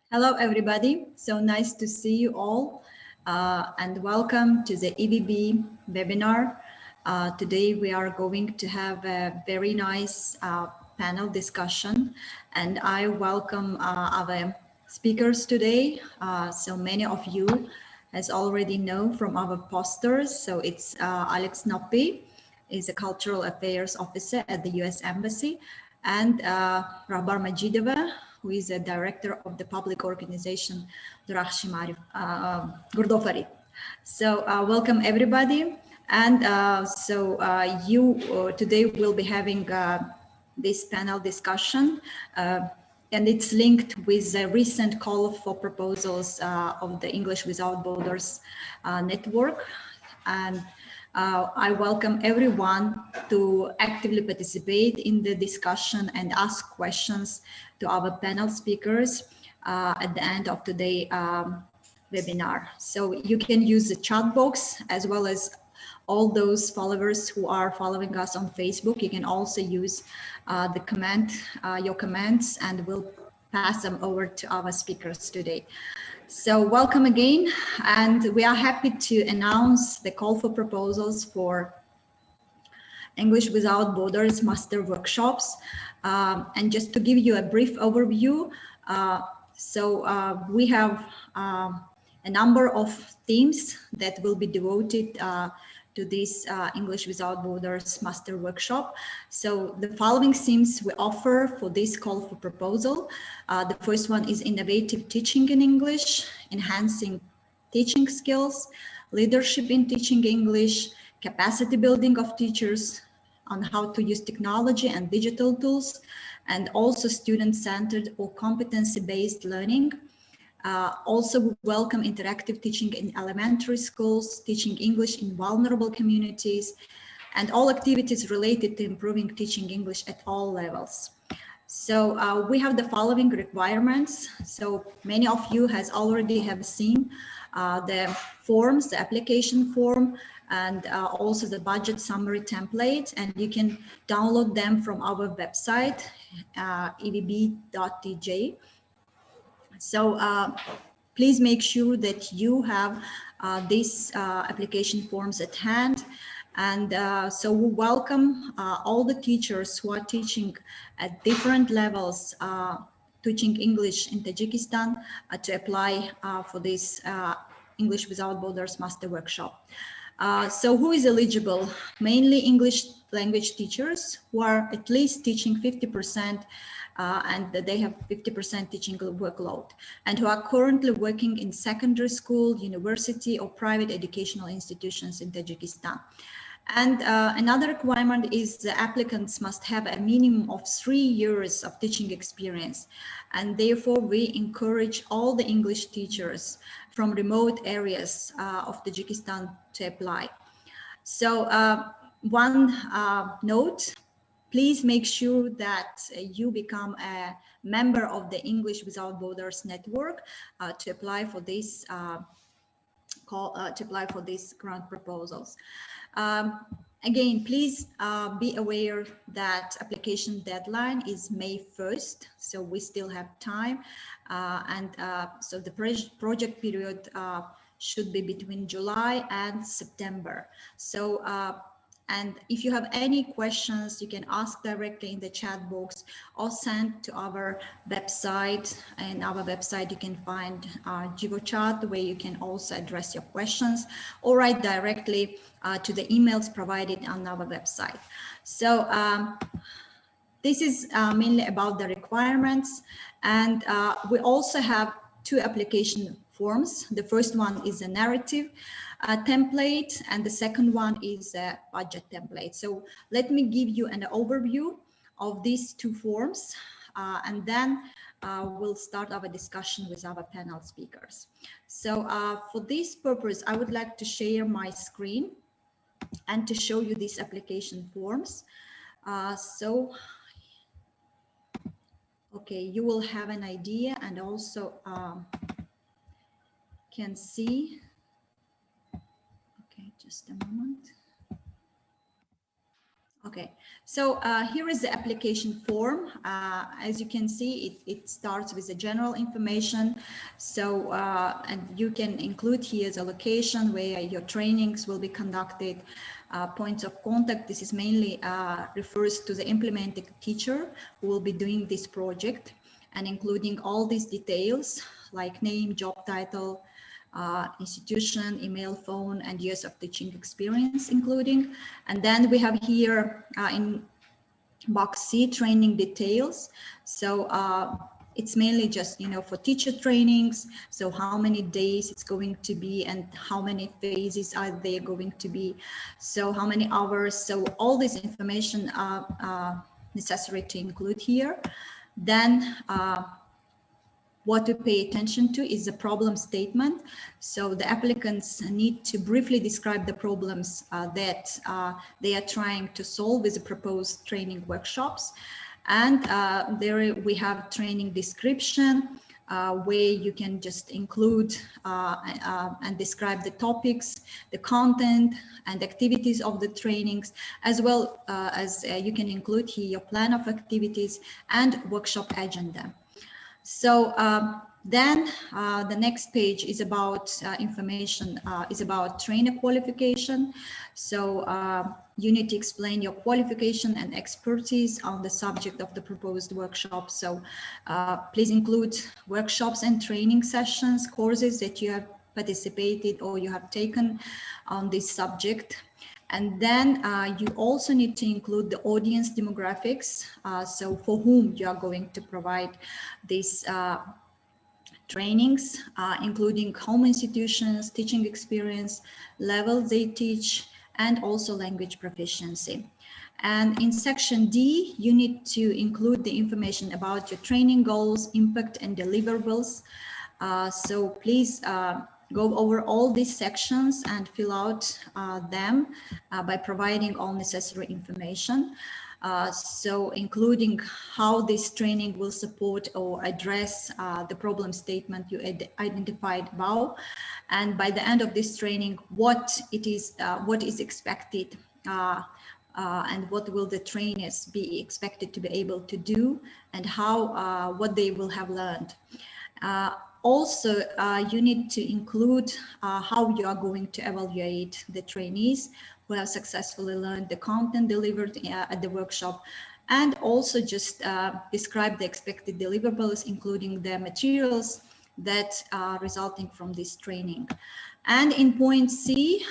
Hello, everybody. So nice to see you all and welcome to the EVB webinar. Today we are going to have a very nice panel discussion, and I welcome our speakers today. So many of you as already know from our posters. So it's Alex Noppi, is a Cultural Affairs Officer at the US Embassy, and Rahbar Majidova, who is a director of the public organization Drakshi Marif Gurdofari. So welcome everybody. And today we'll be having this panel discussion and it's linked with the recent call for proposals of the English Without Borders network. And I welcome everyone to actively participate in the discussion and ask questions to our panel speakers at the end of today's webinar. So you can use the chat box as well as all those followers who are following us on Facebook. You can also use your comments, and we'll pass them over to our speakers today. So welcome again, and we are happy to announce the call for proposals for English Without Borders Master Workshops. And just to give you a brief overview, we have a number of themes that will be devoted to this English Without Borders Master Workshop. So the following themes we offer for this call for proposal. The first one is innovative teaching in English, enhancing teaching skills, leadership in teaching English, capacity building of teachers on how to use technology and digital tools, and also student-centered or competency-based learning. Also, we welcome interactive teaching in elementary schools, teaching English in vulnerable communities, and all activities related to improving teaching English at all levels. So we have the following requirements. So many of you has already have seen the forms, the application form, and also the budget summary template, and you can download them from our website, evb.tj. So please make sure that you have these application forms at hand. And so we welcome all the teachers who are teaching at different levels, teaching English in Tajikistan to apply for this English Without Borders Master Workshop. So who is eligible? Mainly English language teachers who are at least teaching 50% and they have 50% teaching workload, and who are currently working in secondary school, university, or private educational institutions in Tajikistan. And another requirement is the applicants must have a minimum of 3 years of teaching experience. And therefore, we encourage all the English teachers from remote areas of Tajikistan to apply. So one note, please make sure that you become a member of the English Without Borders network to apply for this grant proposals. Again, please be aware that application deadline is May 1st, so we still have time. So the project period should be between July and September. So, and if you have any questions, you can ask directly in the chat box or send to our website. And our website, you can find GigoChat, where you can also address your questions, or write directly to the emails provided on our website. So this is mainly about the requirements. And we also have 2 application forms. The first one is a narrative template, and the second one is a budget template. So let me give you an overview of these 2 forms, and then we'll start our discussion with our panel speakers. So for this purpose, I would like to share my screen and to show you these application forms. Okay, you will have an idea and also can see. Okay, just a moment. Okay, so here is the application form. As you can see, it starts with the general information. So, and you can include here the location where your trainings will be conducted, points of contact. This is mainly refers to the implementing teacher who will be doing this project, and including all these details like name, job title, institution, email, phone, and years of teaching experience including. And then we have here in box C, training details. So it's mainly just, you know, for teacher trainings. So how many days it's going to be and how many phases are they going to be. So how many hours. So all this information are necessary to include here. Then what to pay attention to is the problem statement. So the applicants need to briefly describe the problems that they are trying to solve with the proposed training workshops. And there we have training description, where you can just include and describe the topics, the content and activities of the trainings, as well as you can include here your plan of activities and workshop agenda. So then the next page is about information, is about trainer qualification. So you need to explain your qualification and expertise on the subject of the proposed workshop. So please include workshops and training sessions, courses that you have participated or you have taken on this subject. And then you also need to include the audience demographics. So for whom you are going to provide these trainings, including home institutions, teaching experience, levels they teach, and also language proficiency. And in section D, you need to include the information about your training goals, impact, and deliverables. So please go over all these sections and fill out them by providing all necessary information. So including how this training will support or address the problem statement you identified above. And by the end of this training, what is expected and what will the trainers be expected to be able to do, and how what they will have learned. Also, you need to include how you are going to evaluate the trainees who have successfully learned the content delivered at the workshop, and also just describe the expected deliverables, including the materials that are resulting from this training. And in point C,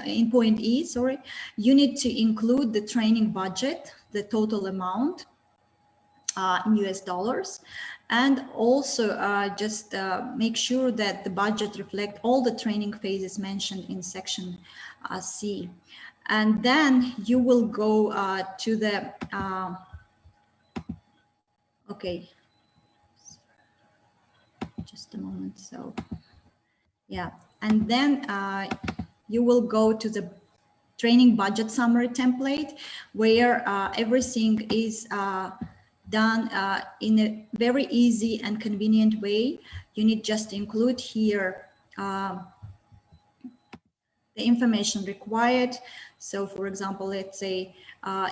in point E, sorry, you need to include the training budget, the total amount in US dollars, and also just make sure that the budget reflect all the training phases mentioned in section C. And then you will go to the, okay, just a moment. So yeah, and then you will go to the training budget summary template, where everything is done in a very easy and convenient way. You need just to include here the information required. So for example, let's say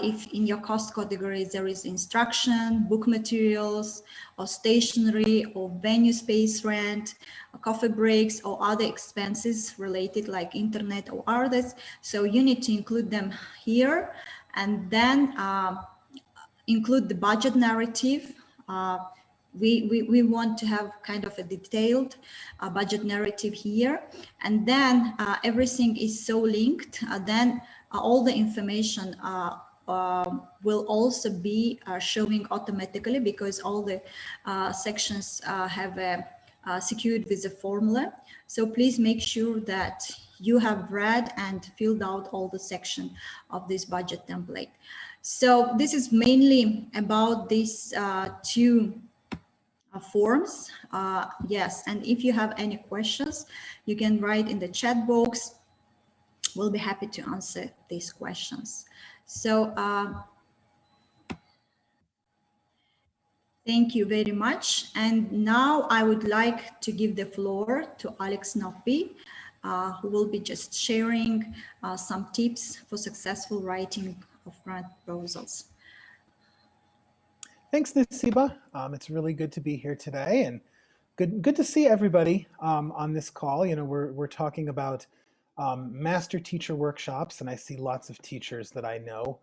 if in your cost categories there is instruction, book materials, or stationery, or venue space rent, or coffee breaks, or other expenses related like internet or others. So you need to include them here, and then include the budget narrative. We want to have kind of a detailed budget narrative here, and then everything is so linked. Then all the information will also be showing automatically, because all the sections have secured with a formula. So please make sure that you have read and filled out all the section of this budget template. So this is mainly about these two forms. Yes, and if you have any questions, you can write in the chat box. We'll be happy to answer these questions. So thank you very much. And now I would like to give the floor to Alex Noffi, who will be just sharing some tips for successful writing of grant proposals. Thanks, Nasiba. It's really good to be here today, and good to see everybody on this call. You know, we're talking about master teacher workshops, and I see lots of teachers that I know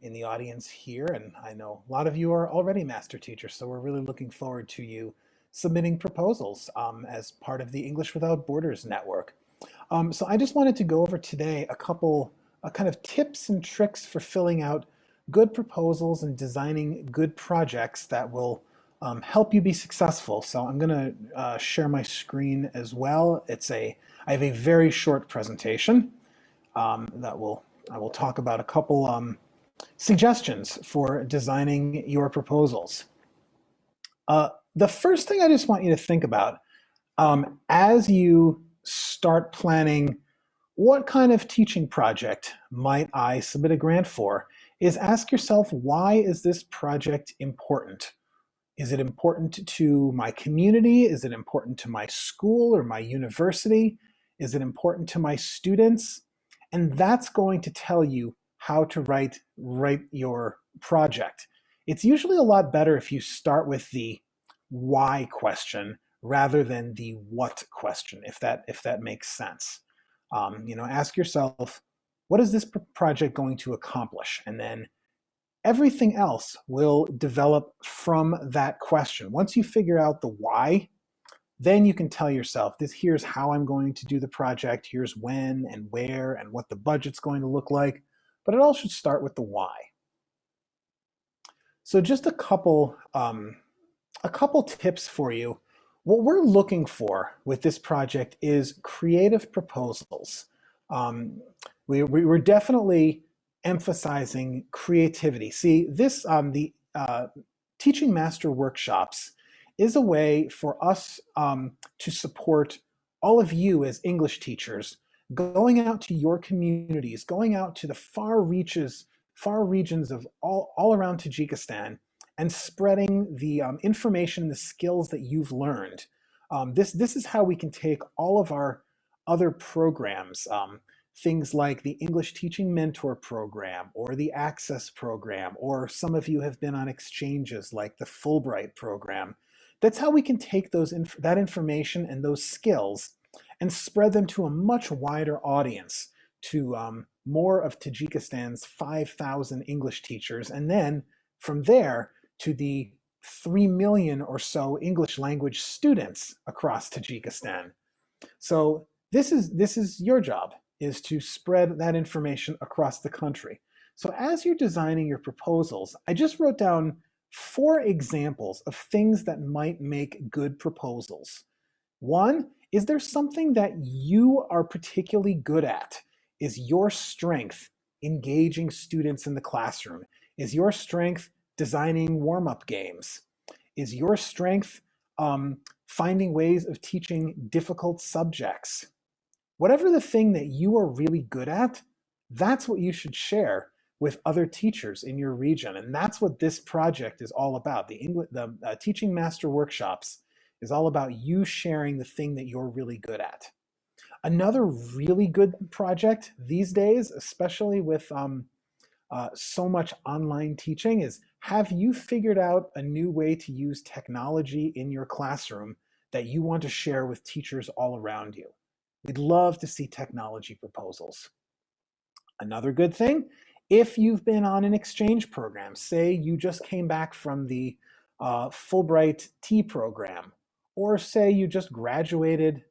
in the audience here, and I know a lot of you are already master teachers, so we're really looking forward to you submitting proposals as part of the English Without Borders network. So I just wanted to go over today a couple kind of tips and tricks for filling out good proposals and designing good projects that will help you be successful. So I'm going to share my screen as well. I have a very short presentation that I will talk about a couple suggestions for designing your proposals. The first thing I just want you to think about as you start planning what kind of teaching project might I submit a grant for, is ask yourself, why is this project important? Is it important to my community? Is it important to my school or my university? Is it important to my students? And that's going to tell you how to write your project. It's usually a lot better if you start with the why question rather than the what question, if that makes sense. You know, ask yourself, what is this project going to accomplish? And then everything else will develop from that question. Once you figure out the why, then you can tell yourself, here's how I'm going to do the project, here's when and where and what the budget's going to look like. But it all should start with the why. So just a couple tips for you. What we're looking for with this project is creative proposals. We're definitely emphasizing creativity. See, the Teaching Master Workshops is a way for us to support all of you as English teachers, going out to your communities, going out to the far regions of all around Tajikistan, and spreading the information and the skills that you've learned. This is how we can take all of our other programs, things like the English Teaching Mentor Program or the Access Program, or some of you have been on exchanges like the Fulbright Program. That's how we can take that information and those skills and spread them to a much wider audience, to more of Tajikistan's 5,000 English teachers, and then from there to the 3 million or so English language students across Tajikistan. So this is your job, is to spread that information across the country. So as you're designing your proposals, I just wrote down 4 examples of things that might make good proposals. 1, is there something that you are particularly good at? Is your strength engaging students in the classroom? Is your strength designing warm-up games? Is your strength finding ways of teaching difficult subjects? Whatever the thing that you are really good at, that's what you should share with other teachers in your region. And that's what this project is all about. The Teaching Master Workshops is all about you sharing the thing that you're really good at. Another really good project these days, especially with so much online teaching, is, have you figured out a new way to use technology in your classroom that you want to share with teachers all around you? We'd love to see technology proposals. Another good thing, if you've been on an exchange program, say you just came back from the Fulbright T program, or say you just graduated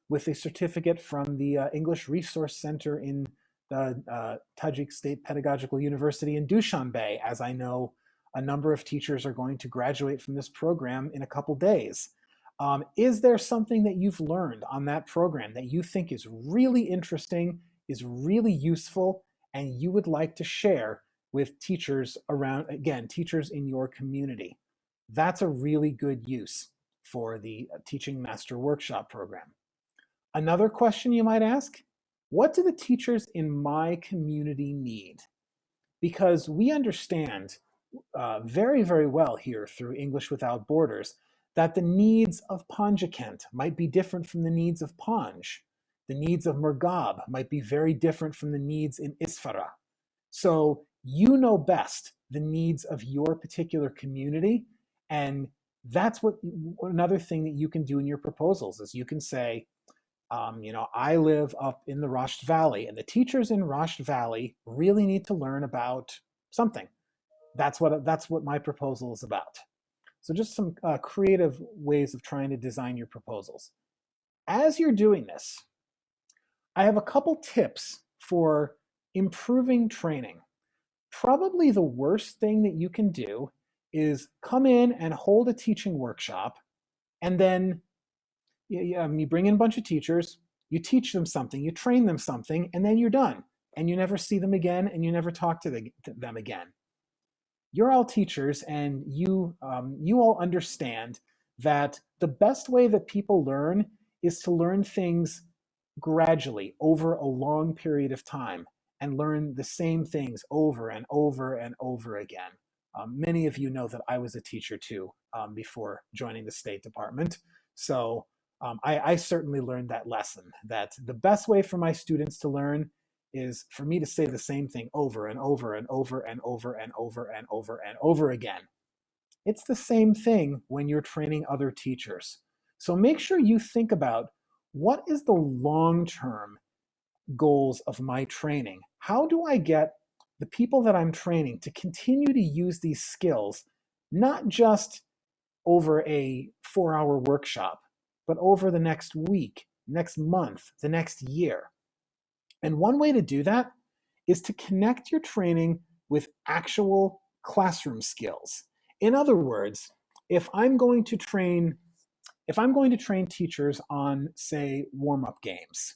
with a certificate from the English Resource Center in the Tajik State Pedagogical University in Dushanbe, as I know a number of teachers are going to graduate from this program in a couple days. Is there something that you've learned on that program that you think is really interesting, is really useful, and you would like to share with teachers around, again, teachers in your community? That's a really good use for the Teaching Master Workshop program. Another question you might ask, what do the teachers in my community need? Because we understand very, very well here through English Without Borders that the needs of Panjakent might be different from the needs of Panj. The needs of Murghab might be very different from the needs in Isfara. So you know best the needs of your particular community. And that's what another thing that you can do in your proposals is you can say, I live up in the Rasht Valley, and the teachers in Rasht Valley really need to learn about something. That's what my proposal is about. So just some creative ways of trying to design your proposals. As you're doing this, I have a couple tips for improving training. Probably the worst thing that you can do is come in and hold a teaching workshop, and then you bring in a bunch of teachers, you teach them something, you train them something, and then you're done. And you never see them again, and you never talk to them again. You're all teachers, and you all understand that the best way that people learn is to learn things gradually over a long period of time and learn the same things over and over and over again. Many of you know that I was a teacher too before joining the State Department. So I certainly learned that lesson, that the best way for my students to learn is for me to say the same thing over and over and over and over and over and over and over again. It's the same thing when you're training other teachers. So make sure you think about, what is the long-term goals of my training? How do I get the people that I'm training to continue to use these skills, not just over a 4-hour workshop, but over the next week, next month, the next year? And one way to do that is to connect your training with actual classroom skills. In other words, if I'm going to train teachers on, say, warm-up games,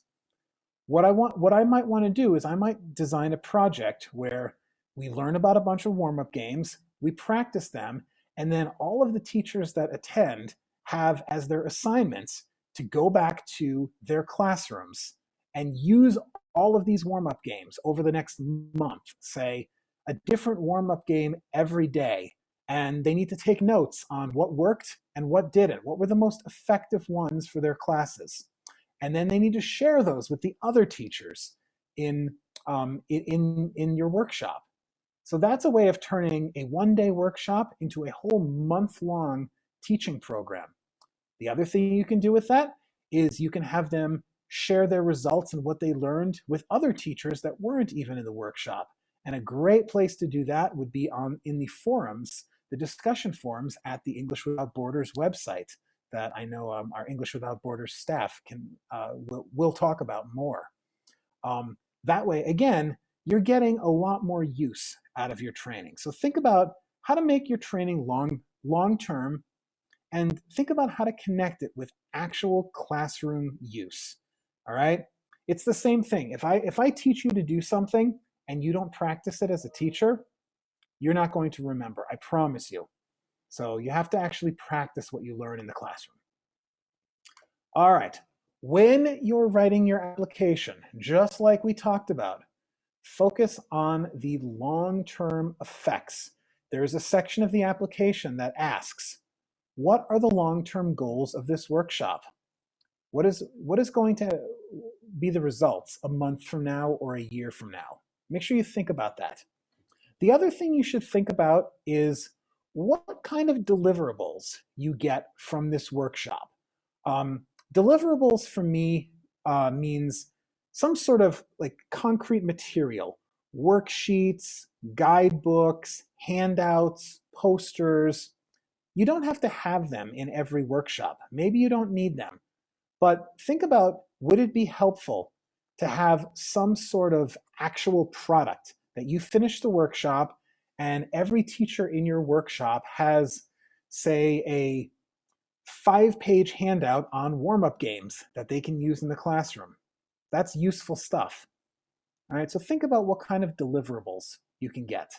what I might want to do is I might design a project where we learn about a bunch of warm-up games, we practice them, and then all of the teachers that attend have as their assignments to go back to their classrooms and use all of these warm-up games over the next month, say a different warm-up game every day. And they need to take notes on what worked and what didn't. What were the most effective ones for their classes? And then they need to share those with the other teachers in your workshop. So that's a way of turning a one-day workshop into a whole month-long teaching program. The other thing you can do with that is you can have them share their results and what they learned with other teachers that weren't even in the workshop. And a great place to do that would be in the forums, the discussion forums at the English Without Borders website that I know our English Without Borders staff will talk about more. That way, again, you're getting a lot more use out of your training. So think about how to make your training long-term, and think about how to connect it with actual classroom use. All right? It's the same thing. If I teach you to do something and you don't practice it as a teacher, you're not going to remember, I promise you. So you have to actually practice what you learn in the classroom. All right, when you're writing your application, just like we talked about, focus on the long-term effects. There's a section of the application that asks, what are the long-term goals of this workshop? What is going to be the results a month from now or a year from now? Make sure you think about that. The other thing you should think about is what kind of deliverables you get from this workshop. Deliverables for me means some sort of like concrete material, worksheets, guidebooks, handouts, posters. You don't have to have them in every workshop. Maybe you don't need them. But think about, would it be helpful to have some sort of actual product that you finish the workshop and every teacher in your workshop has, say, a 5-page handout on warm-up games that they can use in the classroom? That's useful stuff. All right, so think about what kind of deliverables you can get.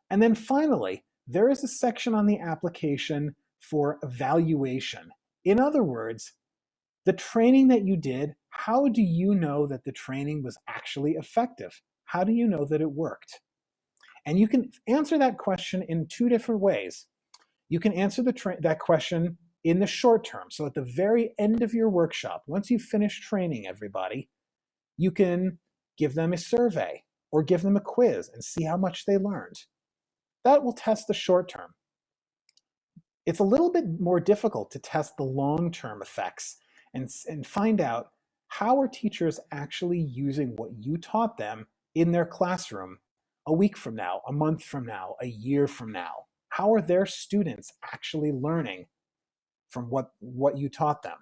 And then finally, there is a section on the application for evaluation. In other words, the training that you did, how do you know that the training was actually effective? How do you know that it worked? And you can answer that question in 2 different ways. You can answer that question in the short term. So at the very end of your workshop, once you've finished training everybody, you can give them a survey. or give them a quiz and see how much they learned. That will test the short term. It's a little bit more difficult to test the long-term effects and find out how are teachers actually using what you taught them in their classroom a week from now, a month from now, a year from now. How are their students actually learning from what you taught them?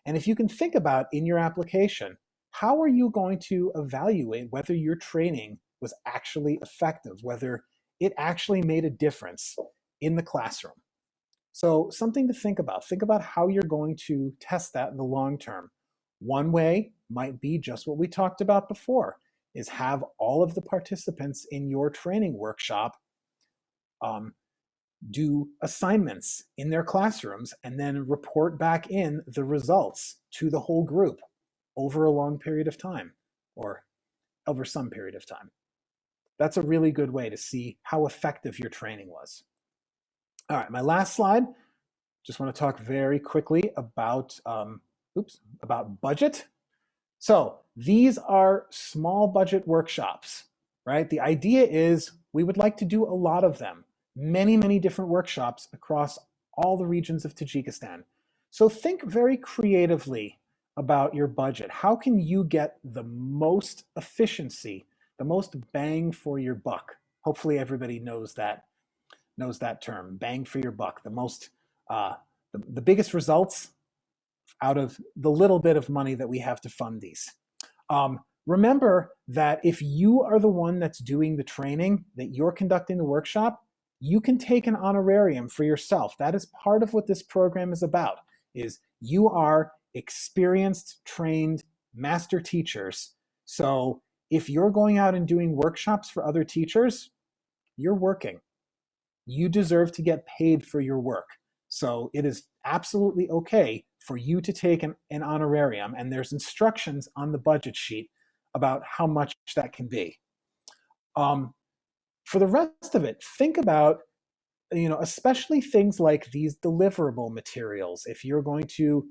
And if you can think about in your application, how are you going to evaluate whether your training was actually effective, whether it actually made a difference in the classroom? So something to think about. Think about how you're going to test that in the long term. One way might be just what we talked about before, is have all of the participants in your training workshop do assignments in their classrooms and then report back in the results to the whole group over a long period of time or over some period of time. That's a really good way to see how effective your training was. All right, my last slide. Just want to talk very quickly about, about budget. So these are small budget workshops, right? The idea is we would like to do a lot of them, many, many different workshops across all the regions of Tajikistan. So think very creatively about your budget. How can you get the most efficiency, the most bang for your buck? Hopefully everybody knows that term, bang for your buck, the most, the biggest results out of the little bit of money that we have to fund these. Remember that if you are the one that's doing the training, that you're conducting the workshop, you can take an honorarium for yourself. That is part of what this program is about, is you are experienced, trained master teachers. So if you're going out and doing workshops for other teachers, you're working. You deserve to get paid for your work. So it is absolutely okay for you to take an honorarium, and there's instructions on the budget sheet about how much that can be. For the rest of it, think about, especially things like these deliverable materials. If you're going to,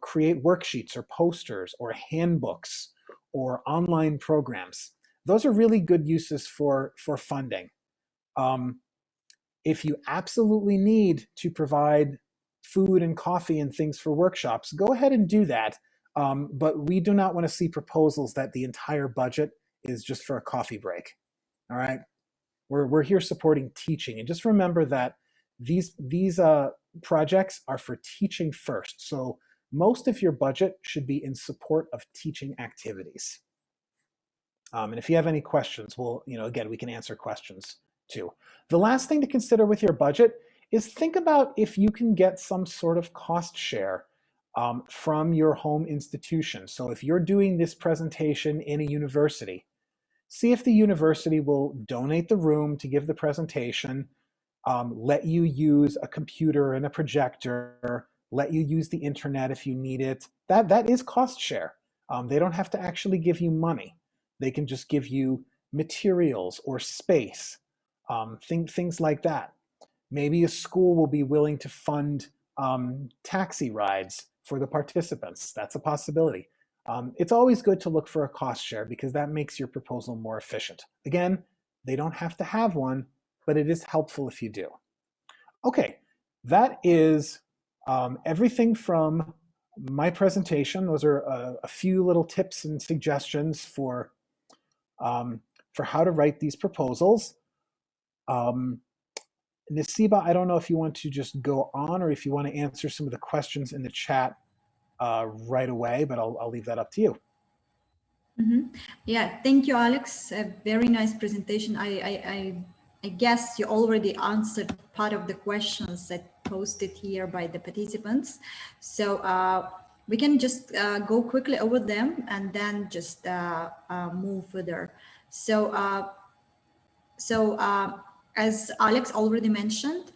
create worksheets or posters or handbooks or online programs, those are really good uses for funding. If you absolutely need to provide food and coffee and things for workshops, go ahead and do that. But we do not want to see proposals that the entire budget is just for a coffee break. All right, we're here supporting teaching, and just remember that these projects are for teaching first. So most of your budget should be in support of teaching activities. And if you have any questions, we'll, again, we can answer questions too. The last thing to consider with your budget is think about if you can get some sort of cost share from your home institution. So if you're doing this presentation in a university, see if the university will donate the room to give the presentation, let you use a computer and a projector, let you use the internet if you need it. That is cost share. They don't have to actually give you money. They can just give you materials or space, things like that. Maybe a school will be willing to fund taxi rides for the participants. That's a possibility. It's always good to look for a cost share because that makes your proposal more efficient. Again, they don't have to have one, but it is helpful if you do. Okay, that is everything from my presentation. Those are a few little tips and suggestions for how to write these proposals. Nasiba, I don't know if you want to just go on or if you want to answer some of the questions in the chat right away, but I'll leave that up to you. Mm-hmm. Yeah, thank you, Alex. A very nice presentation. I guess you already answered part of the questions that posted here by the participants. So we can just go quickly over them and then just move further. So, as Alex already mentioned,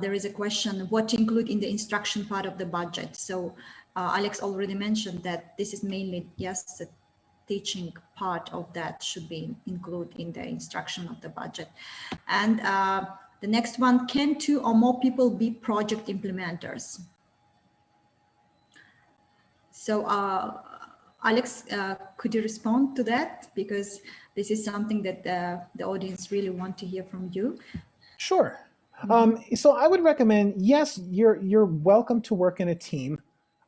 there is a question, what to include in the instruction part of the budget. So Alex already mentioned that this is mainly, yes, the teaching part of that should be included in the instruction of the budget. And the next one, can 2 or more people be project implementers? So Alex, could you respond to that? Because this is something that the audience really want to hear from you. Sure. So I would recommend, yes, you're welcome to work in a team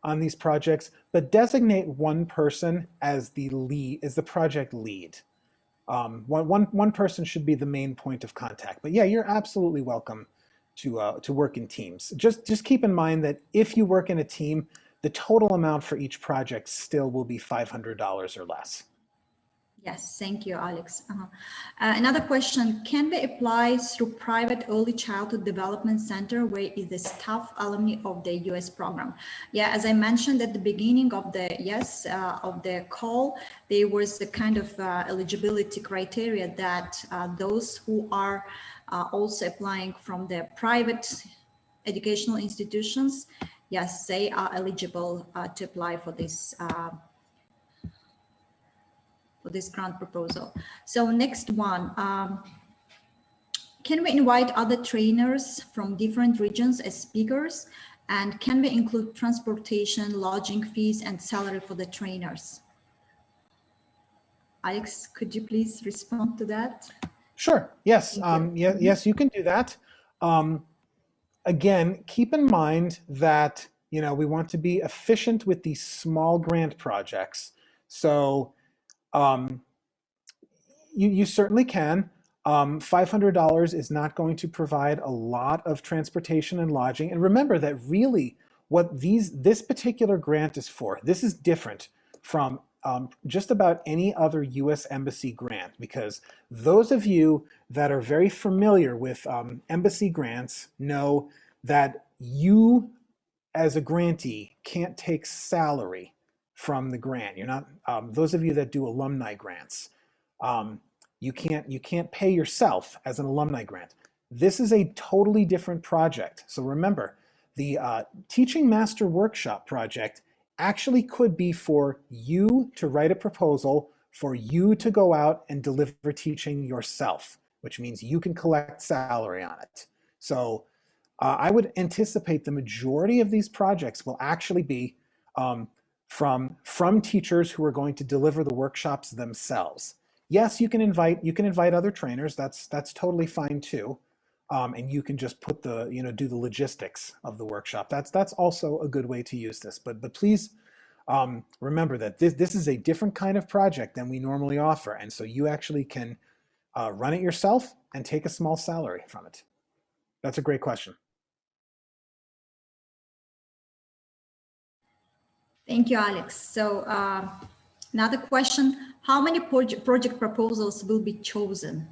on these projects, but designate one person as the lead, as the project lead. One person should be the main point of contact. But yeah, you're absolutely welcome to work in teams. Just keep in mind that if you work in a team, the total amount for each project still will be $500 or less. Yes, thank you, Alex. Another question, can we apply through private early childhood development center where is the staff alumni of the US program? Yeah, as I mentioned at the beginning of the, of the call, there was the kind of eligibility criteria that those who are also applying from the private educational institutions, yes, they are eligible to apply for this grant proposal. So next one, can we invite other trainers from different regions as speakers? And can we include transportation, lodging fees, and salary for the trainers? Alex, could you please respond to that? Sure, yes, yes, you can do that. Again, keep in mind that, we want to be efficient with these small grant projects. So you certainly can. $500 is not going to provide a lot of transportation and lodging. And remember that really what this particular grant is for, this is different from just about any other U.S. Embassy grant, because those of you that are very familiar with embassy grants know that you as a grantee can't take salary from the grant. You're not, those of you that do alumni grants, you can't pay yourself as an alumni grant. This is a totally different project. So remember, the Teaching Master Workshop project actually could be for you to write a proposal, for you to go out and deliver teaching yourself, which means you can collect salary on it. So I would anticipate the majority of these projects will actually be from teachers who are going to deliver the workshops themselves. Yes, you can invite other trainers. That's totally fine too, and you can just put do the logistics of the workshop. That's also a good way to use this. But please remember that this is a different kind of project than we normally offer, and so you actually can run it yourself and take a small salary from it. That's a great question. Thank you, Alex. So another question, how many project proposals will be chosen?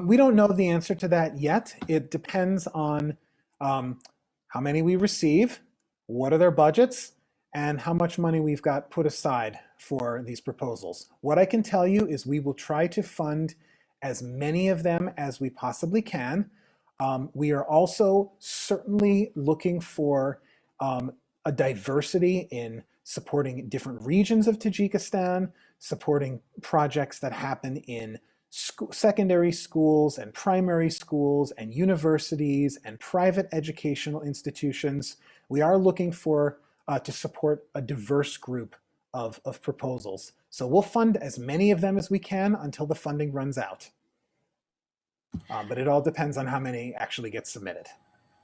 We don't know the answer to that yet. It depends on how many we receive, what are their budgets, and how much money we've got put aside for these proposals. What I can tell you is we will try to fund as many of them as we possibly can. We are also certainly looking for a diversity in supporting different regions of Tajikistan, supporting projects that happen in secondary schools and primary schools and universities and private educational institutions. We are looking for to support a diverse group of proposals. So we'll fund as many of them as we can until the funding runs out. But it all depends on how many actually get submitted.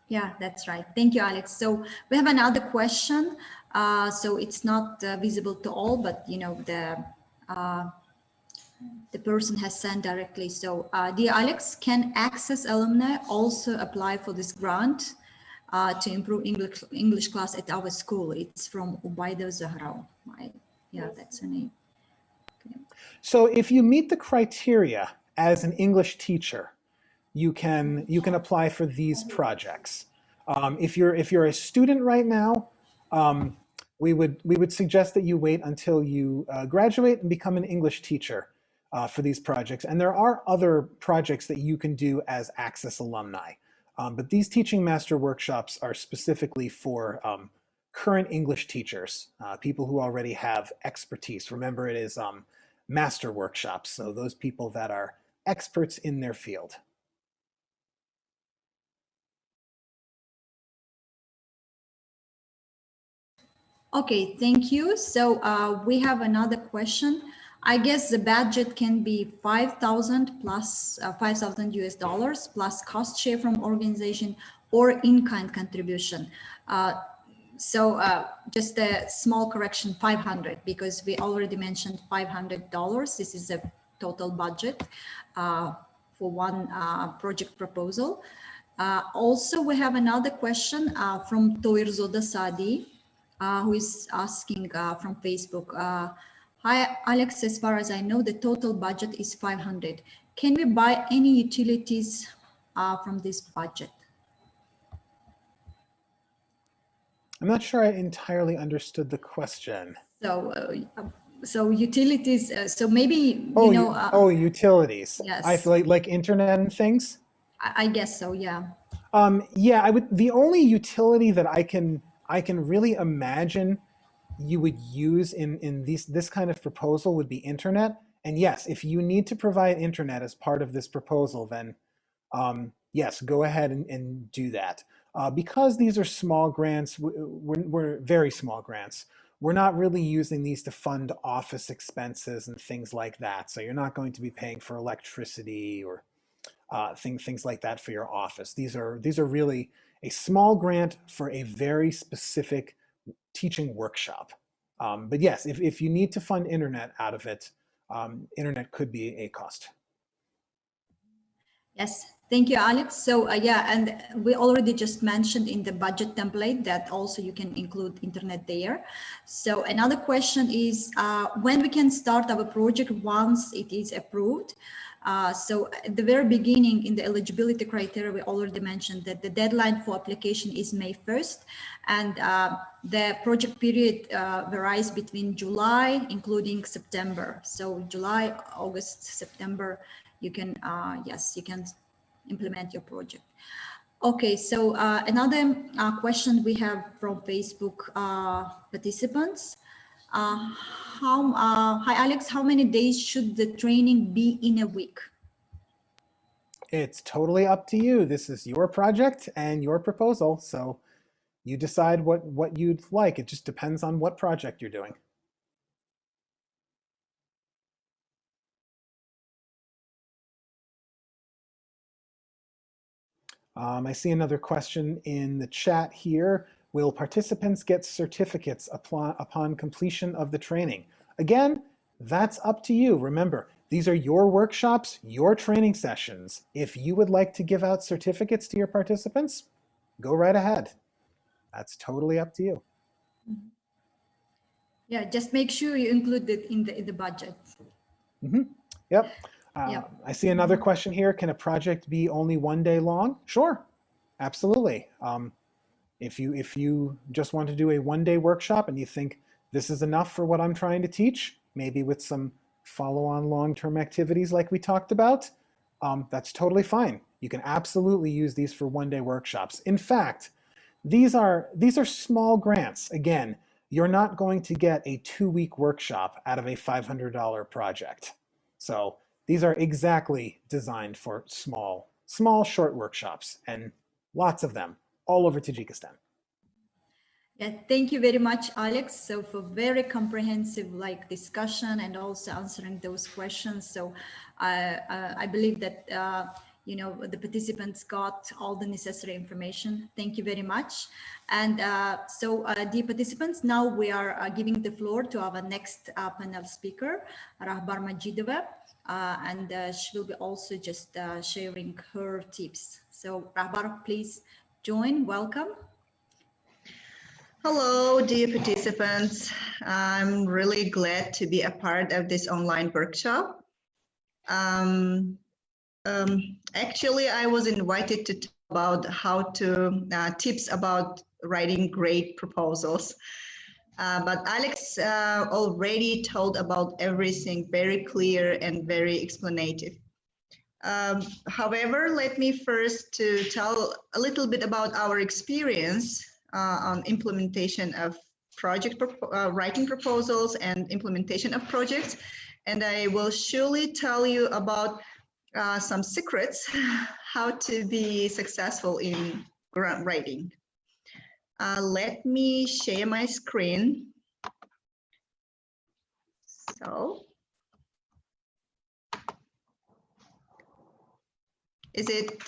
Yeah, that's right. Thank you, Alex. So we have another question. So it's not visible to all, but the person has sent directly. So dear Alex, can Access alumni also apply for this grant to improve English class at our school? It's from Ubaida Zahra. Yeah, that's her name. Okay. So if you meet the criteria as an English teacher, you can apply for these projects. If you're a student right now, we would suggest that you wait until you graduate and become an English teacher for these projects. And there are other projects that you can do as Access alumni. But these Teaching Master Workshops are specifically for current English teachers, people who already have expertise. Remember, it is master workshops, so those people that are experts in their field. Okay, thank you. So we have another question. I guess the budget can be 5,000 plus 5,000 US dollars plus cost share from organization or in-kind contribution. Just a small correction, 500, because we already mentioned $500. This is a total budget for one project proposal. Also, we have another question from Toirzoda Sadi, who is asking from Facebook. Hi, Alex, as far as I know, the total budget is 500. Can we buy any utilities from this budget? I'm not sure I entirely understood the question. So utilities, so maybe, you know. Utilities. Yes. I feel like internet and things. I guess so, yeah. Yeah, the only utility that I can really imagine you would use in this kind of proposal would be internet. And yes, if you need to provide internet as part of this proposal, then yes, go ahead and do that. Because these are small grants, we're very small grants. We're not really using these to fund office expenses and things like that. So you're not going to be paying for electricity or things like that for your office. These are really a small grant for a very specific teaching workshop. But yes, if you need to fund internet out of it, internet could be a cost. Yes, thank you, Alex. So yeah, and we already just mentioned in the budget template that also you can include internet there. So another question is when we can start our project once it is approved. So at the very beginning in the eligibility criteria, we already mentioned that the deadline for application is May 1st, and the project period varies between July, including September. So July, August, September, you can, yes, you can implement your project. Okay, so another question we have from Facebook participants. Hi, Alex, how many days should the training be in a week? It's totally up to you. This is your project and your proposal. So you decide what you'd like. It just depends on what project you're doing. I see another question in the chat here. Will participants get certificates upon completion of the training? Again, that's up to you. Remember, these are your workshops, your training sessions. If you would like to give out certificates to your participants, go right ahead. That's totally up to you. Yeah, just make sure you include it in the budget. Mm-hmm. Yep. I see another question here. Can a project be only 1 day long? Sure, absolutely. If you just want to do a 1 day workshop and you think this is enough for what I'm trying to teach, maybe with some follow-on long-term activities like we talked about, that's totally fine. You can absolutely use these for 1 day workshops. In fact, these are small grants. Again, you're not going to get a 2-week workshop out of a $500 project. So these are exactly designed for small, short workshops, and lots of them all over Tajikistan. Yeah, thank you very much, Alex. So for very comprehensive discussion and also answering those questions. So I believe that you know, the participants got all the necessary information. Thank you very much. And dear participants, now we are giving the floor to our next panel speaker, Rahbar Majidova. And she will be also just sharing her tips. So Rahbar, please join. Welcome. Hello, dear participants. I'm really glad to be a part of this online workshop. Actually, I was invited to talk about how to tips about writing great proposals. But Alex already told about everything very clear and very explanative. However, let me first to tell a little bit about our experience on implementation of project writing proposals and implementation of projects. And I will surely tell you about some secrets how to be successful in grant writing. Let me share my screen. So, is it,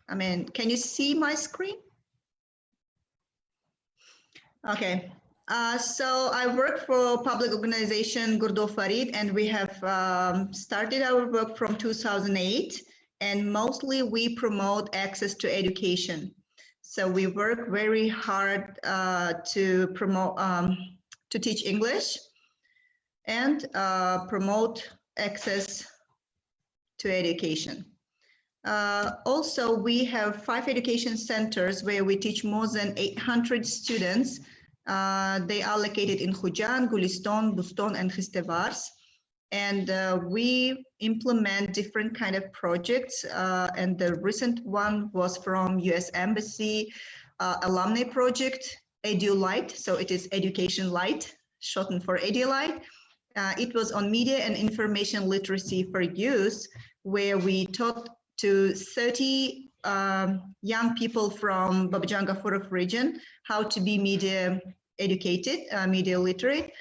I mean, can you see my screen? Okay. So I work for public organization Gurdo Farid, and we have started our work from 2008, and mostly we promote access to education. So we work very hard to promote, to teach English and promote access to education. Also, we have 5 education centers where we teach more than 800 students. They are located in Khujan, Gulistan, Buston, and Khistevars. And we implement different kind of projects. And the recent one was from US Embassy alumni project, EduLite. So it is Education Light, shortened for EduLite. It was on media and information literacy for youth, where we taught to 30 young people from Babajan Gafurov region how to be media educated, media literate.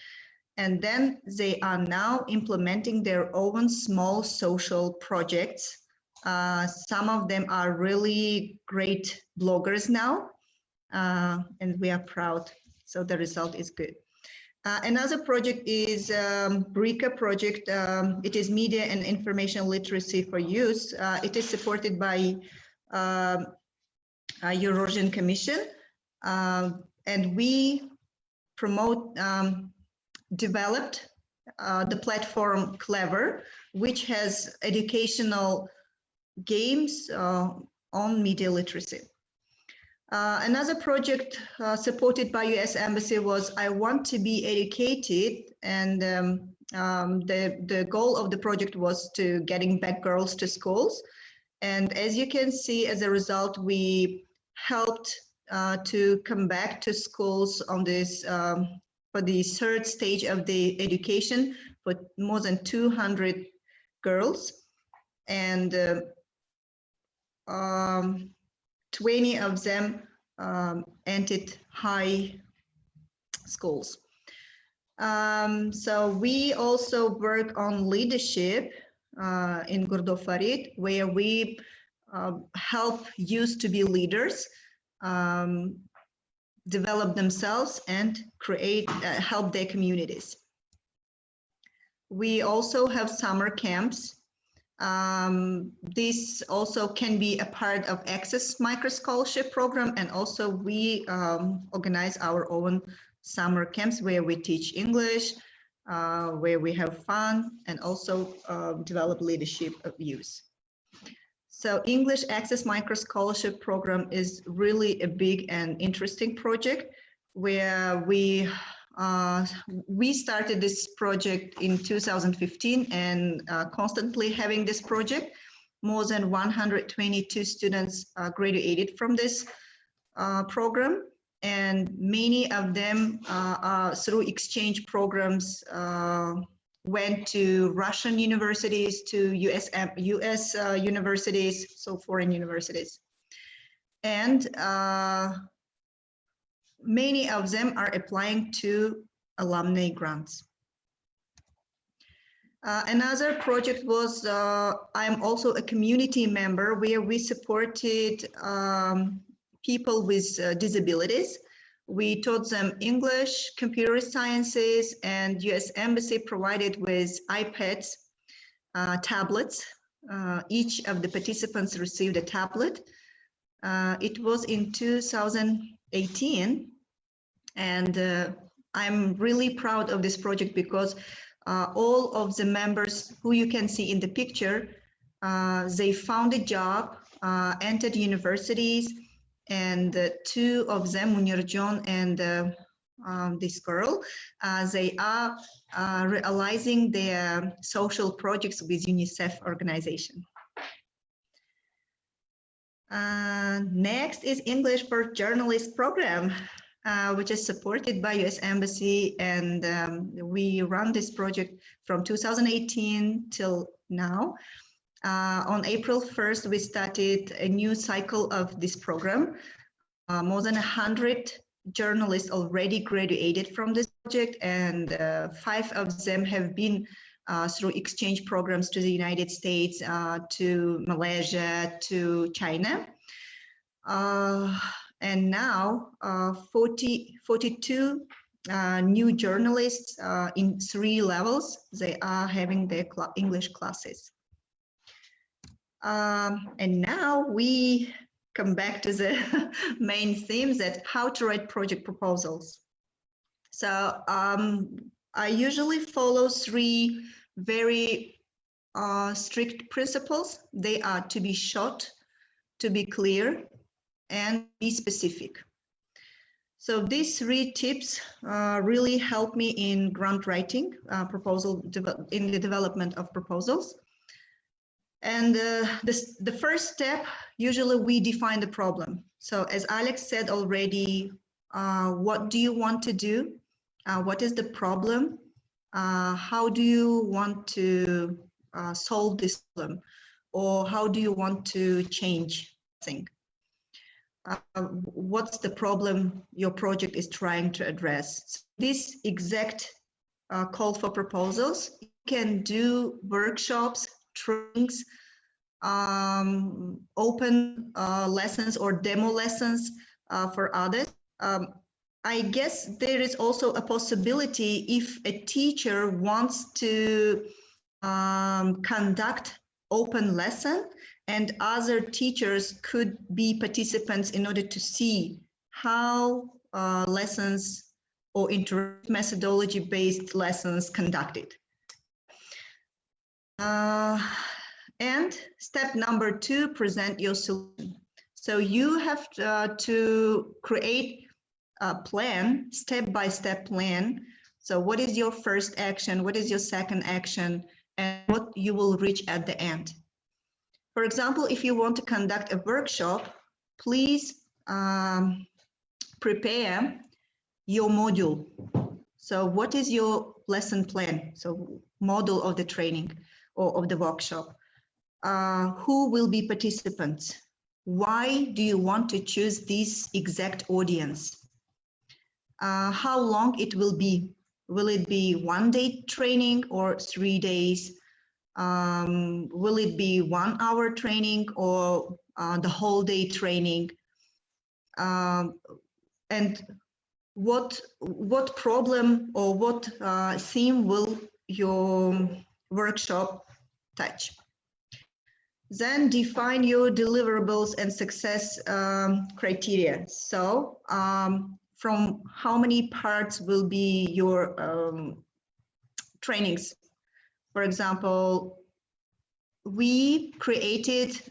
And then they are now implementing their own small social projects. Some of them are really great bloggers now, and we are proud. So the result is good. Another project is BRICA project. It is media and information literacy for youth. It is supported by Eurasian Commission, and we promote, developed the platform Clever, which has educational games on media literacy. Another project supported by US Embassy was I Want to Be Educated, and the goal of the project was to getting back girls to schools. And as you can see, as a result, we helped to come back to schools on this for the 3rd stage of the education for more than 200 girls, and 20 of them entered high schools. So we also work on leadership in Gurdo Farid, where we help youth to be leaders, develop themselves, and create, help their communities. We also have summer camps. This also can be a part of Access Micro Scholarship Program, and also we organize our own summer camps where we teach English, where we have fun, and also develop leadership of youth. So English Access Micro Scholarship Program is really a big and interesting project, where we started this project in 2015, and constantly having this project. More than 122 students graduated from this program, and many of them through exchange programs went to Russian universities, to US universities, so foreign universities. And many of them are applying to alumni grants. Another project was, I'm also a community member, where we supported people with disabilities. We taught them English, computer sciences, and US Embassy provided with iPads, tablets. Each of the participants received a tablet. It was in 2018, and I'm really proud of this project because all of the members who you can see in the picture, they found a job, entered universities, and 2 of them, Munirjon and this girl, they are realizing their social projects with UNICEF organization. Next is English for Journalists program, which is supported by US Embassy, and we run this project from 2018 till now. On April 1st, we started a new cycle of this program. More than 100 journalists already graduated from this project, and 5 of them have been through exchange programs to the United States, to Malaysia, to China. And now 42 new journalists in 3 levels, they are having their English classes. And now we come back to the main themes, that how to write project proposals. So I usually follow 3 very strict principles. They are to be short, to be clear, and be specific. So these 3 tips really help me in grant writing, in the development of proposals. And the first step, usually we define the problem. So as Alex said already, what do you want to do? What is the problem? How do you want to solve this problem? Or how do you want to change things? What's the problem your project is trying to address? This exact call for proposals. You can do workshops, trainings, open lessons or demo lessons for others. I guess there is also a possibility if a teacher wants to conduct open lesson, and other teachers could be participants in order to see how lessons or interactive methodology-based lessons conducted. And step number 2, present your solution. So you have to create a plan, step-by-step plan. So what is your first action? What is your second action? And what you will reach at the end. For example, if you want to conduct a workshop, please prepare your module. So what is your lesson plan? So model of the training or of the workshop. Who will be participants? Why do you want to choose this exact audience? How long it will be? Will it be 1-day training or 3 days? Will it be 1 hour training or the whole day training? And what problem or what theme will your workshop touch? Then define your deliverables and success criteria. So from how many parts will be your trainings? For example, we created,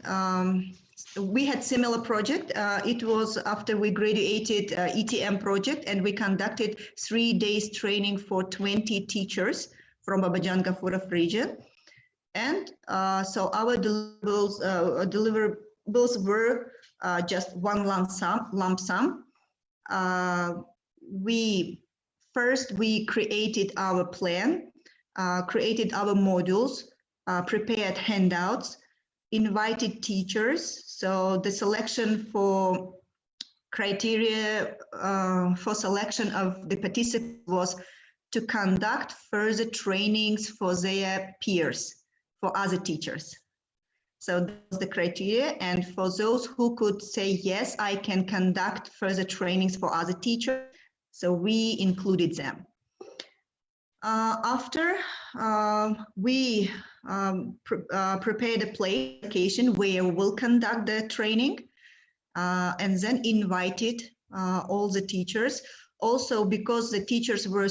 we had similar project. It was after we graduated ETM project, and we conducted 3 days training for 20 teachers from Babajan-Gafurov region. And so our deliverables were just 1 lump sum. We created our plan, created our modules, prepared handouts, invited teachers. So the selection for criteria for selection of the participants was to conduct further trainings for their peers, for other teachers. So that's the criteria. And for those who could say, yes, I can conduct further trainings for other teachers, so we included them. After we prepared a place location where we'll conduct the training, and then invited all the teachers. Also, because the teachers were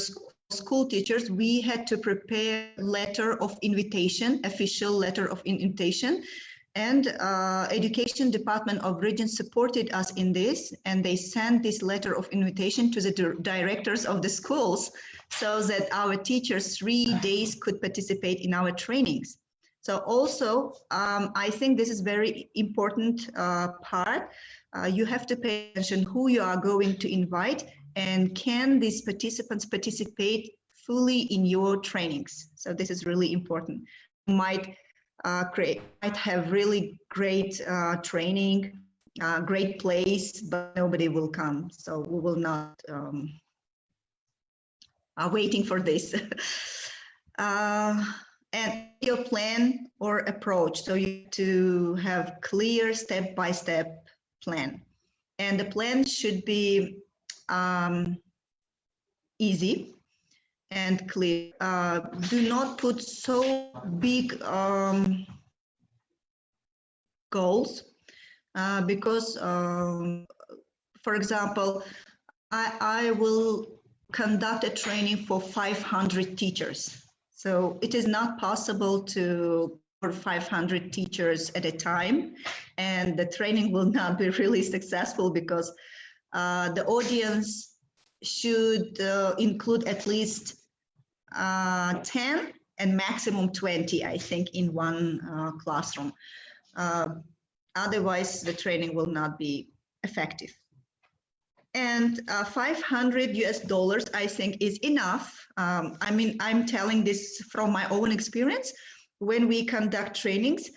school teachers, we had to prepare letter of invitation, official letter of invitation. And Education Department of Region supported us in this, and they sent this letter of invitation to the directors of the schools so that our teachers 3 days could participate in our trainings. So also, I think this is very important part. You have to pay attention who you are going to invite, and can these participants participate fully in your trainings. So this is really important. You might have really great training great place, but nobody will come. So we will not are waiting for this. And your plan or approach. So you have to have clear step-by-step plan. And the plan should be easy and clear. Do not put so big goals because, for example, I will conduct a training for 500 teachers. So it is not possible to for 500 teachers at a time, and the training will not be really successful because the audience should include at least 10 and maximum 20, I think, in one classroom. Otherwise, the training will not be effective. And $500 I think is enough. I mean, I'm telling this from my own experience. When we conduct trainings,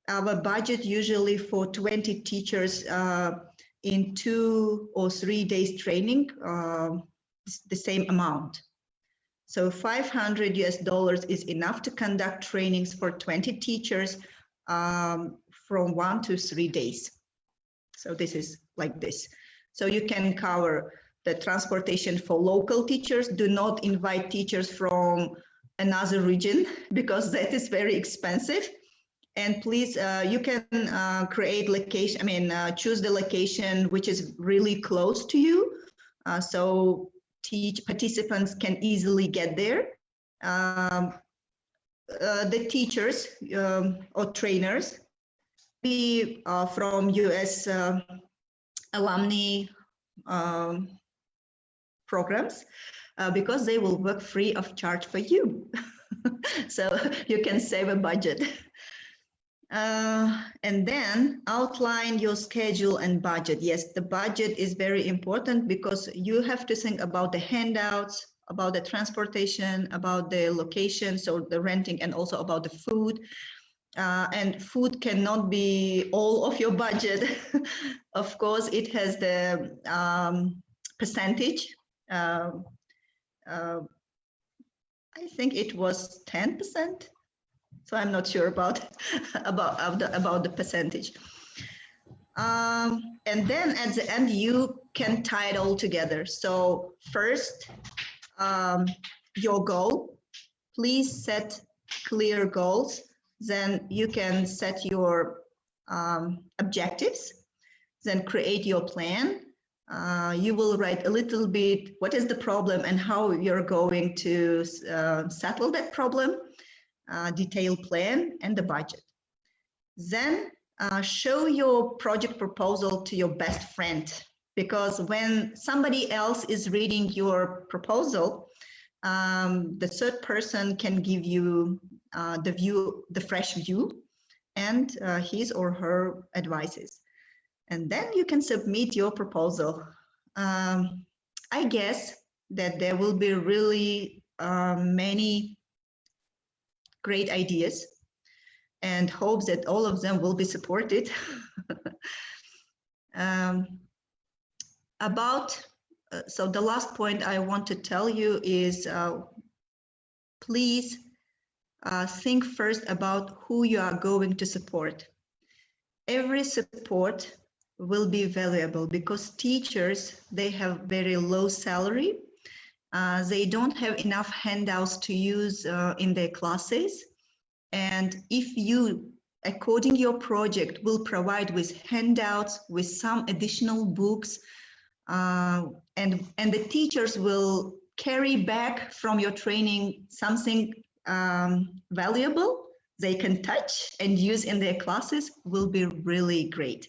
our budget usually for 20 teachers in 2 or 3 days training, the same amount. So $500 is enough to conduct trainings for 20 teachers from 1 to 3 days. So this is like this. So you can cover the transportation for local teachers. Do not invite teachers from another region because that is very expensive. And please, you can create location, I mean, choose the location which is really close to you. So participants can easily get there. The teachers or trainers be from US alumni programs because they will work free of charge for you. So you can save a budget. And then outline your schedule and budget. Yes, the budget is very important because you have to think about the handouts, about the transportation, about the location, so the renting, and also about the food. And food cannot be all of your budget. Of course, it has the percentage. I think it was 10%. So I'm not sure about the percentage. And then at the end, you can tie it all together. So first, your goal. Please set clear goals. Then you can set your objectives. Then create your plan. You will write a little bit what is the problem and how you're going to settle that problem. Detailed plan and the budget. Then show your project proposal to your best friend, because when somebody else is reading your proposal, the third person can give you the fresh view and his or her advices. And then you can submit your proposal. I guess that there will be really many great ideas and hopes that all of them will be supported. So the last point I want to tell you is please think first about who you are going to support. Every support will be valuable because teachers, they have very low salary. They don't have enough handouts to use in their classes. And if you, according your project, will provide with handouts, with some additional books, and the teachers will carry back from your training something valuable they can touch and use in their classes, will be really great.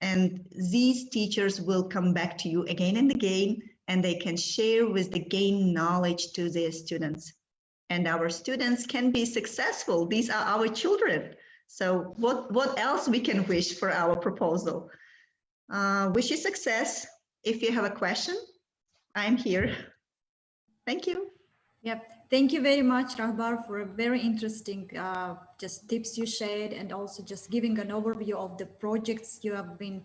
And these teachers will come back to you again and again, and they can share with the gain knowledge to their students. And our students can be successful. These are our children. So what else we can wish for our proposal? Wish you success. If you have a question, I'm here. Thank you. Yep. Thank you very much, Rahbar, for a very interesting just tips you shared, and also just giving an overview of the projects you have been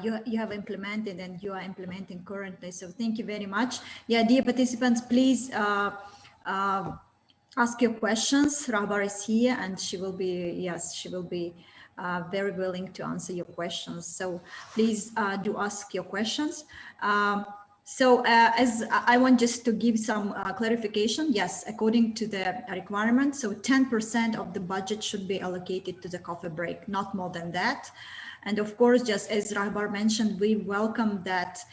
you have implemented and you are implementing currently. So thank you very much. Yeah, dear participants, please ask your questions. Rahbar is here, and she will be very willing to answer your questions. So please do ask your questions. As I want just to give some clarification, yes, according to the requirement, so 10% of the budget should be allocated to the coffee break, not more than that. And of course, just as Rahbar mentioned, we welcome that.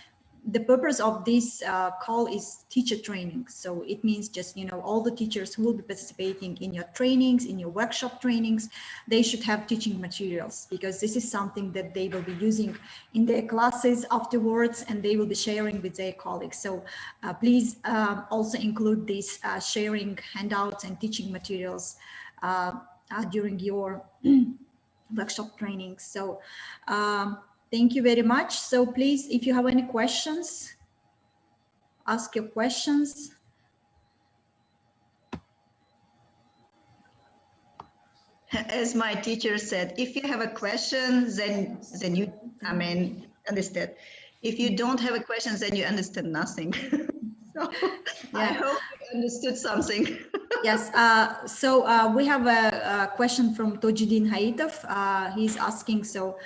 The purpose of this call is teacher training. So it means just, all the teachers who will be participating in your trainings, in your workshop trainings, they should have teaching materials, because this is something that they will be using in their classes afterwards, and they will be sharing with their colleagues. So please also include these sharing handouts and teaching materials during your workshop training. So thank you very much. So please, if you have any questions, ask your questions. As my teacher said, if you have a question, then you, understand. If you don't have a question, then you understand nothing. So yeah. I hope you understood something. Yes. So we have a question from Tojidin Haitov. He's asking, so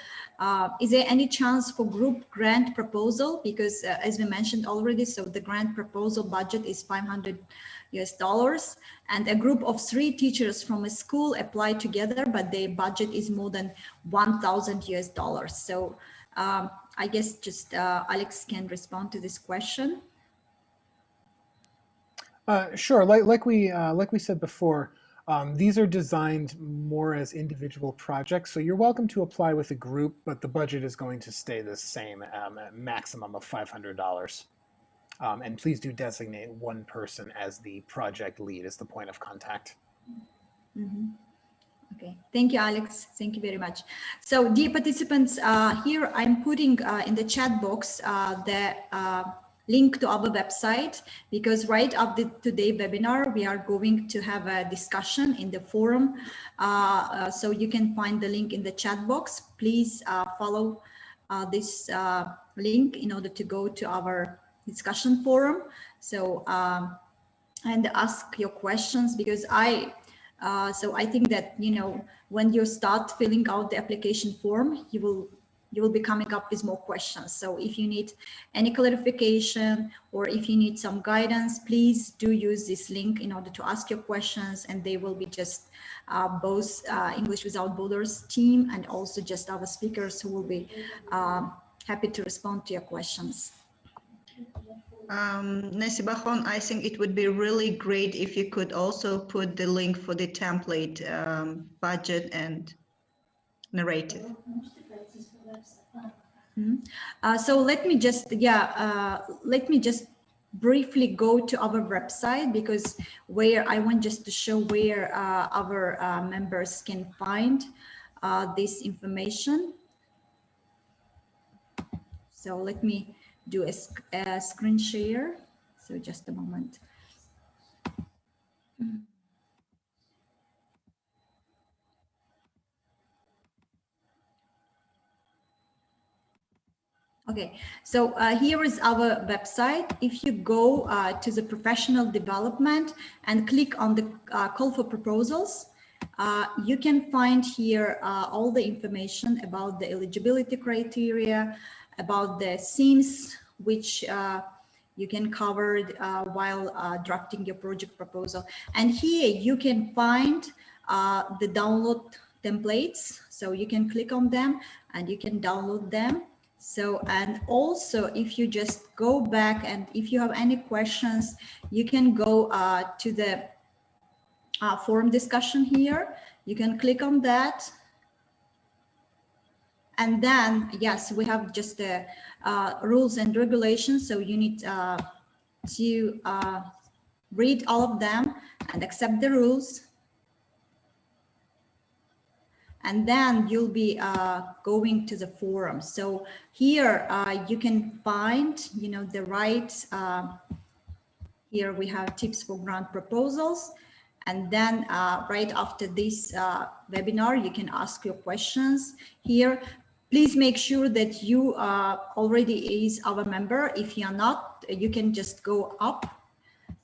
is there any chance for group grant proposal? Because as we mentioned already, so the grant proposal budget is $500 and a group of 3 teachers from a school apply together, but their budget is more than $1,000. So I guess just Alex can respond to this question. Sure. Like we said before, these are designed more as individual projects. So you're welcome to apply with a group, but the budget is going to stay the same, a maximum of $500. And please do designate one person as the project lead, as the point of contact. Mm-hmm. Okay, thank you, Alex. Thank you very much. So dear participants, here I'm putting in the chat box the link to our website, because right after today's webinar, we are going to have a discussion in the forum. So you can find the link in the chat box. Please follow this link in order to go to our discussion forum. So, and ask your questions, because so I think that, when you start filling out the application form, you will be coming up with more questions. So if you need any clarification, or if you need some guidance, please do use this link in order to ask your questions, and they will be just both English Without Borders team and also just our speakers who will be happy to respond to your questions. Nesibahon, I think it would be really great if you could also put the link for the template, budget and narrative. Mm-hmm. So let me just briefly go to our website, because where I want just to show where our members can find this information. So let me do a screen share. So just a moment. Okay, so here is our website. If you go to the professional development and click on the call for proposals, you can find here all the information about the eligibility criteria, about the themes which you can cover while drafting your project proposal. And here you can find the download templates. So you can click on them and you can download them. So, and also if you just go back and if you have any questions, you can go to the forum discussion here. You can click on that. And then, yes, we have just the rules and regulations. So you need to read all of them and accept the rules. And then you'll be going to the forum. So here you can find, the right Here we have tips for grant proposals. And then right after this webinar, you can ask your questions here. Please make sure that you already is our member. If you're not, you can just go up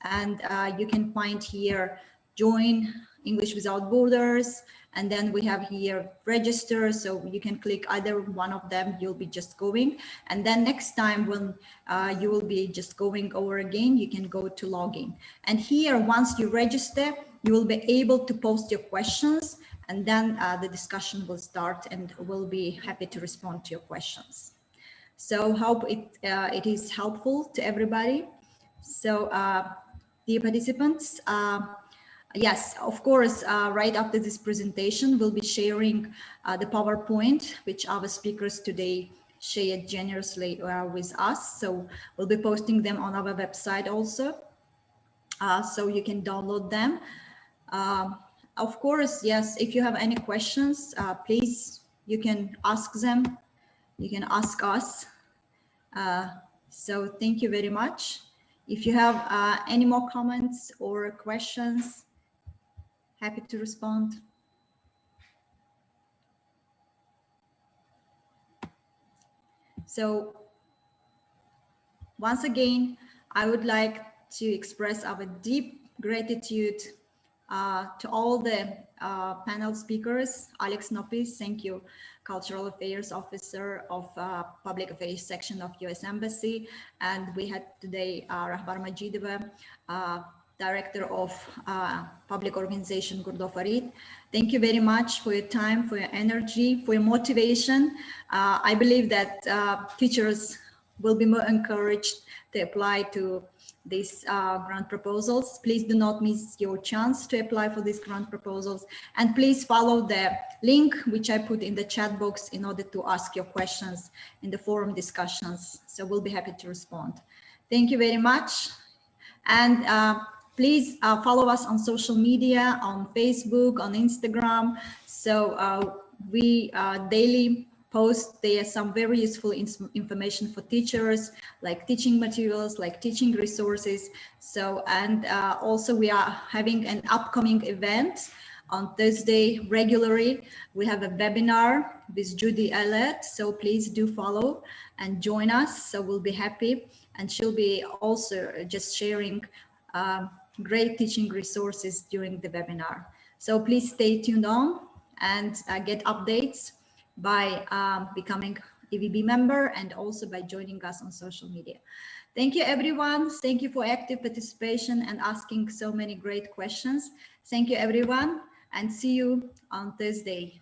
and you can find here, join English Without Borders. And then we have here register. So you can click either one of them, you'll be just going. And then next time when you will be just going over again, you can go to login. And here, once you register, you will be able to post your questions, and then the discussion will start, and we'll be happy to respond to your questions. So hope it is helpful to everybody. So dear participants, yes, of course, right after this presentation, we'll be sharing the PowerPoint, which our speakers today shared generously with us. So we'll be posting them on our website also, so you can download them. Of course, yes, if you have any questions, please, you can ask them. You can ask us. So thank you very much. If you have any more comments or questions, happy to respond. So once again, I would like to express our deep gratitude to all the panel speakers. Alex Nopis, thank you, Cultural Affairs Officer of Public Affairs Section of US Embassy. And we had today Rahbar Majidova, Director of Public Organization Gurdo Farid. Thank you very much for your time, for your energy, for your motivation. I believe that teachers will be more encouraged to apply to these grant proposals. Please do not miss your chance to apply for these grant proposals. And please follow the link which I put in the chat box in order to ask your questions in the forum discussions. So we'll be happy to respond. Thank you very much. And please follow us on social media, on Facebook, on Instagram. So we daily post there some very useful information for teachers, like teaching materials, like teaching resources. So, and also we are having an upcoming event on Thursday regularly. We have a webinar with Judy Eilert, so please do follow and join us. So we'll be happy. And she'll be also just sharing great teaching resources during the webinar. So please stay tuned on and get updates by becoming EVB member and also by joining us on social media. Thank you, everyone. Thank you for active participation and asking so many great questions. Thank you, everyone, and see you on Thursday.